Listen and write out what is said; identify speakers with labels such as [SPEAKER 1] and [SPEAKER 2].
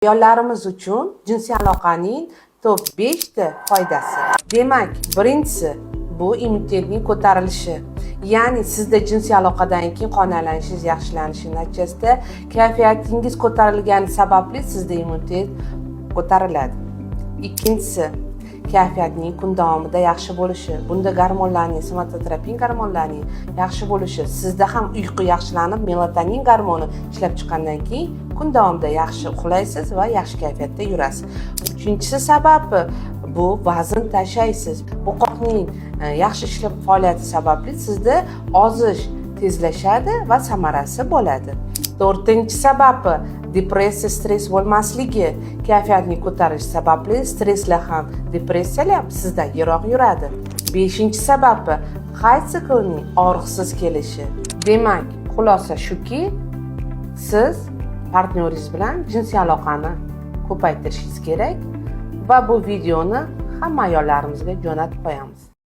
[SPEAKER 1] Ayollarimiz uchun jinsiy aloqaning top 5 ta foydasi. Demak, birinchisi bu immunitetning ko'tarilishi. Ya'ni sizda jinsiy aloqadan keyin qon aylanishi yaxshilanishi natijasida kayfiyatingiz ko'tarilgani sababli sizda immunitet ko'tariladi. Ikkinchisi, kayfiyatning kun davomida yaxshi bo'lishi. Bunda gormonlarning, somatotropin gormonlarning yaxshi bo'lishi, sizda ham uyqu yaxshilanib, melatonin gormoni ishlab chiqqandan keyin kun davomida yaxshi uxlaysiz va yaxshi kayfiyatda yurasiz. Uchinchisi sababi bu vazn tashlaysiz. Bo'qoqning yaxshi ishlab faoliyati sababli sizda ozish tezlashadi va samarasi bo'ladi. To'rtinchi sababi depressiya, stress bo'lmasligi. Kayfiyatni ko'tarish sababli stresslar ham, depressiyalar ham sizdan yiroq yuradi. Beshinchi sababi hayz siklining og'riqsiz kelishi. Demak, xulosa shuki, siz partnyoringiz bilan jinsiy aloqani ko'paytirishingiz kerak va bu videoni hamma ayollarimizga jo'natib qo'yamiz.